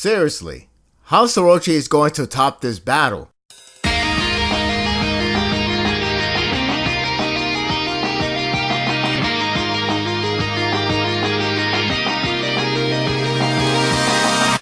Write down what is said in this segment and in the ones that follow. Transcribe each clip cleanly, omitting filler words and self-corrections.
Seriously, how Sorochi is going to top this battle?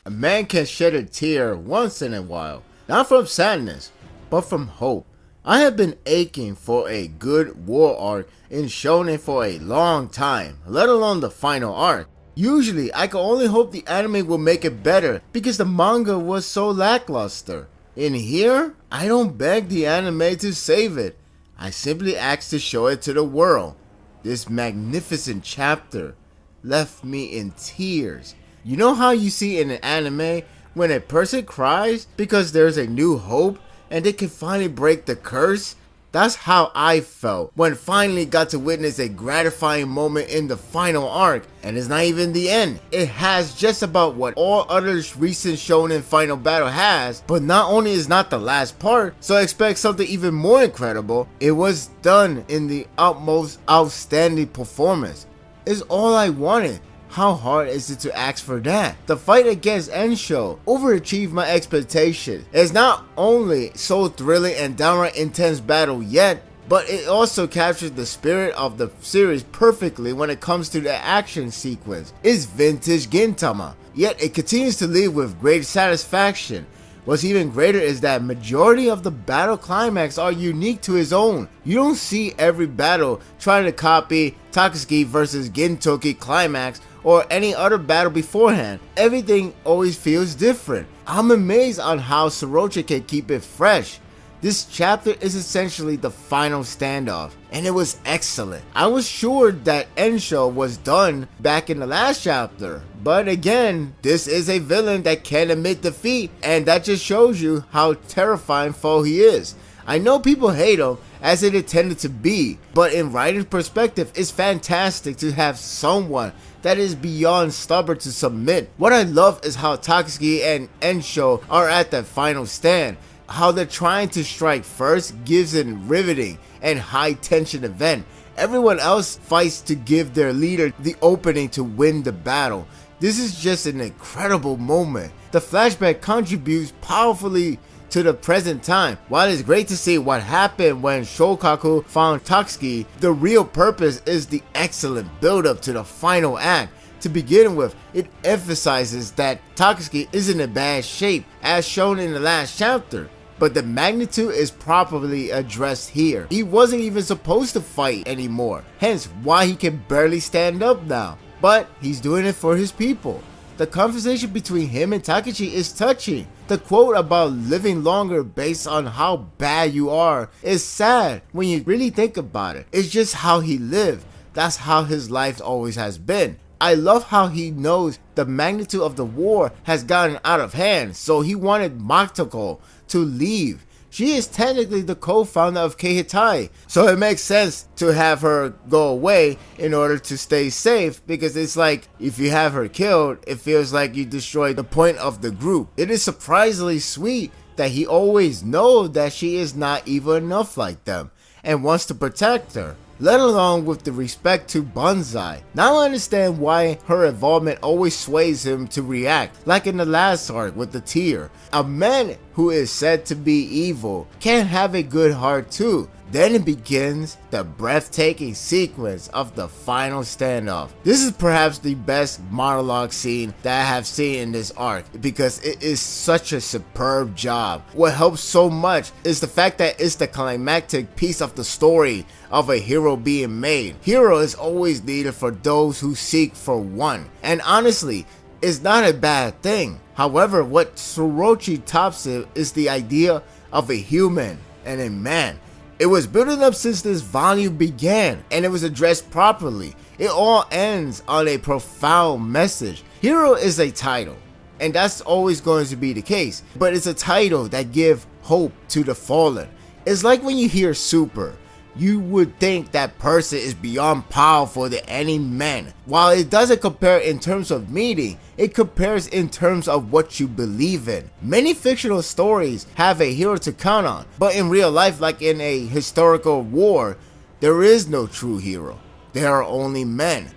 A man can shed a tear once in a while, not from sadness, but from hope. I have been aching for a good war arc in Shonen for a long time, let alone the final arc. Usually, I can only hope the anime will make it better because the manga was so lackluster. In here, I don't beg the anime to save it. I simply ask to show it to the world. This magnificent chapter left me in tears. You know how you see in an anime when a person cries because there's a new hope and they can finally break the curse? That's how I felt when finally got to witness a gratifying moment in the final arc. And it's not even the end. It has just about what all other recent shonen final battle has, but not only is not the last part, so I expect something even more incredible. It was done in the utmost outstanding performance. It's all I wanted. How hard is it to ask for that? The fight against Ensho overachieved my expectation. It's not only so thrilling and downright intense battle yet, but it also captures the spirit of the series perfectly when it comes to the action sequence. It's vintage Gintama, yet it continues to leave with great satisfaction. What's even greater is that majority of the battle climax are unique to his own. You don't see every battle trying to copy Takasugi vs Gintoki climax or any other battle beforehand. Everything always feels different. I'm amazed on how Sorochi can keep it fresh. This chapter is essentially the final standoff, and it was excellent. I was sure that Ensho was done back in the last chapter, but again, this is a villain that can't admit defeat, and that just shows you how terrifying foe he is. I know people hate him, as it intended to be, but in writing perspective, it's fantastic to have someone that is beyond stubborn to submit. What I love is how Takasugi and Ensho are at that final stand. How they're trying to strike first gives a riveting and high tension event. Everyone else fights to give their leader the opening to win the battle. This is just an incredible moment. The flashback contributes powerfully to the present time. While it's great to see what happened when Shokaku found Takasugi, the real purpose is the excellent build up to the final act. To begin with, it emphasizes that Takasugi isn't in bad shape as shown in the last chapter, but the magnitude is properly addressed here. He wasn't even supposed to fight anymore, hence why he can barely stand up now, but he's doing it for his people. The conversation between him and Takeshi is touching. The quote about living longer based on how bad you are is sad when you really think about it. It's just how he lived. That's how his life always has been. I love how he knows the magnitude of the war has gotten out of hand, so he wanted Matoko to leave. She is technically the co-founder of Keihitai, so it makes sense to have her go away in order to stay safe, because it's like if you have her killed, it feels like you destroyed the point of the group. It is surprisingly sweet that he always knows that she is not evil enough like them and wants to protect her, let alone with the respect to Banzai. Now I understand why her involvement always sways him to react, like in the last arc with the tear. A man who is said to be evil can have a good heart too. Then it begins the breathtaking sequence of the final standoff. This is perhaps the best monologue scene that I have seen in this arc because it is such a superb job. What helps so much is the fact that it's the climactic piece of the story of a hero being made. Hero is always needed for those who seek for one, and honestly, it's not a bad thing. However, what Sorochi tops it is the idea of a human and a man. It was building up since this volume began, and it was addressed properly. It all ends on a profound message. Hero is a title, and that's always going to be the case, but it's a title that gives hope to the fallen. It's like when you hear super, you would think that person is beyond powerful than any man. While it doesn't compare in terms of meaning, it compares in terms of what you believe in. Many fictional stories have a hero to count on, but in real life, like in a historical war, there is no true hero. There are only men.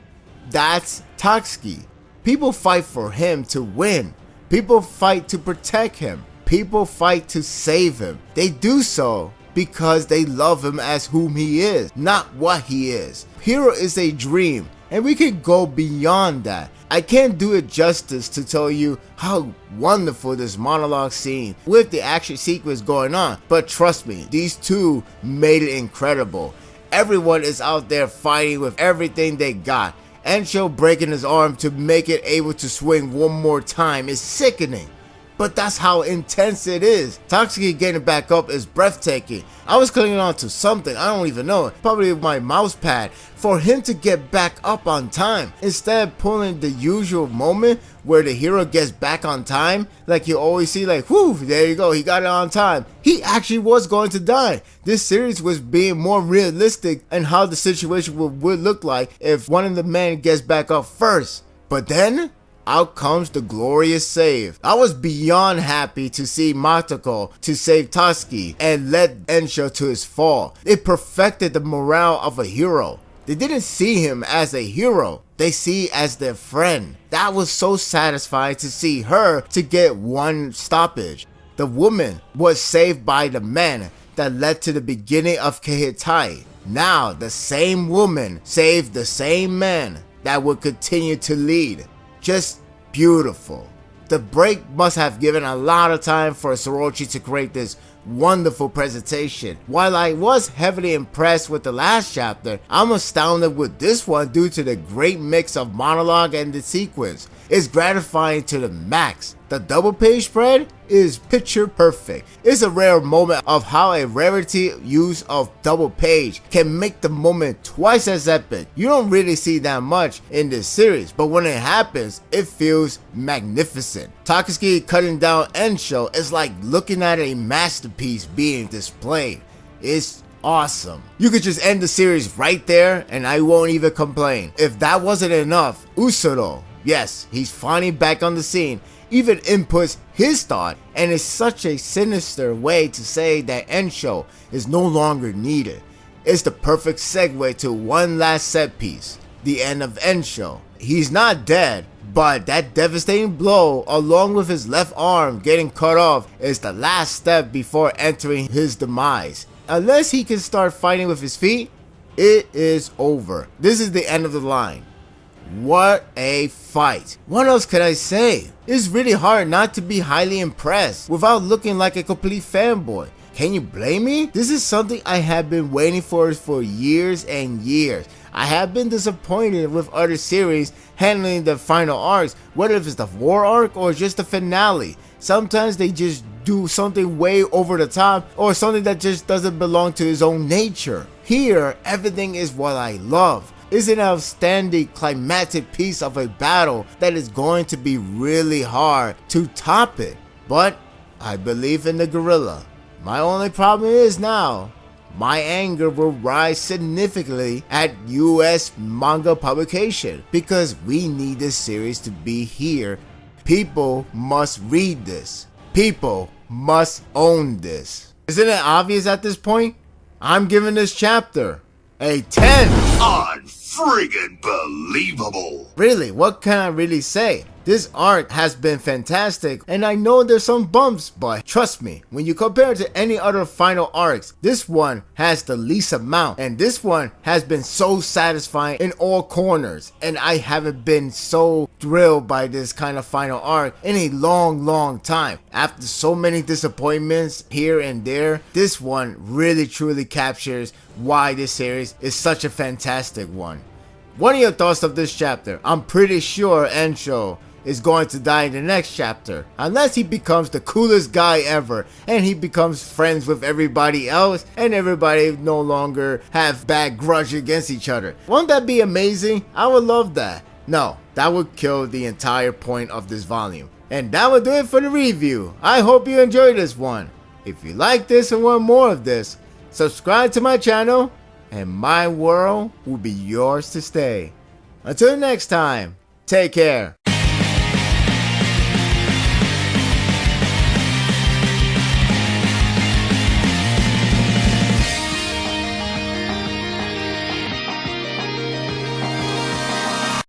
That's Takasugi. People fight for him to win, People fight to protect him. People fight to save him. They do so because they love him as whom he is, not what he is. Hero is a dream, and we can go beyond that. I can't do it justice to tell you how wonderful this monologue scene with the action sequence going on, but trust me, these two made it incredible. Everyone is out there fighting with everything they got. Ensho breaking his arm to make it able to swing one more time is sickening. But that's how intense it is. Tatsuki getting back up is breathtaking. I was clinging on to something, I don't even know, probably my mouse pad, for him to get back up on time. Instead of pulling the usual moment where the hero gets back on time, like you always see, like, whew, there you go, he got it on time. He actually was going to die. This series was being more realistic and how the situation would look like if one of the men gets back up first. But then, out comes the glorious save. I was beyond happy to see Matoko to save Tatsuki and led Ensho to his fall. It perfected the morale of a hero. They didn't see him as a hero, they see as their friend. That was so satisfying to see her to get one stoppage. The woman was saved by the man that led to the beginning of Keitai. Now the same woman saved the same man that would continue to lead. Just beautiful. The break must have given a lot of time for Sorochi to create this wonderful presentation. While I was heavily impressed with the last chapter, I'm astounded with this one due to the great mix of monologue and the sequence. It's gratifying to the max. The double page spread is picture perfect. It's a rare moment of how a rarity use of double page can make the moment twice as epic. You don't really see that much in this series, but when it happens, it feels magnificent. Tatsuki cutting down Ensho is like looking at a masterpiece being displayed. It's awesome. You could just end the series right there and I won't even complain. If that wasn't enough, Usuro, yes, he's finally back on the scene, even inputs his thought, and it's such a sinister way to say that Ensho is no longer needed. It's the perfect segue to one last set piece, the end of Ensho. He's not dead, but that devastating blow along with his left arm getting cut off is the last step before entering his demise. Unless he can start fighting with his feet, it is over. This is the end of the line. What a fight. What else could I say? It's really hard not to be highly impressed without looking like a complete fanboy. Can you blame me? This is something I have been waiting for years and years. I have been disappointed with other series handling the final arcs, whether it's the war arc or just the finale. Sometimes they just do something way over the top or something that just doesn't belong to his own nature. Here, everything is what I love. It's an outstanding climactic piece of a battle that is going to be really hard to top it. But I believe in the gorilla. My only problem is now, my anger will rise significantly at US manga publication because we need this series to be here. People must read this. People must own this. Isn't it obvious at this point? I'm giving this chapter a 10. Unfriggin' believable. Really, what can I really say? This arc has been fantastic, and I know there's some bumps, but trust me, when you compare it to any other final arcs, this one has the least amount, and this one has been so satisfying in all corners, and I haven't been so thrilled by this kind of final arc in a long time. After so many disappointments here and there, this one really truly captures why this series is such a fantastic one. What are your thoughts of this chapter? I'm pretty sure Ensho is going to die in the next chapter, unless he becomes the coolest guy ever and he becomes friends with everybody else and everybody no longer have bad grudge against each other. Won't that be amazing? I would love that. No, that would kill the entire point of this volume. And that would do it for the review. I hope you enjoyed this one. If you like this and want more of this, subscribe to my channel and my world will be yours to stay. Until next time, take care.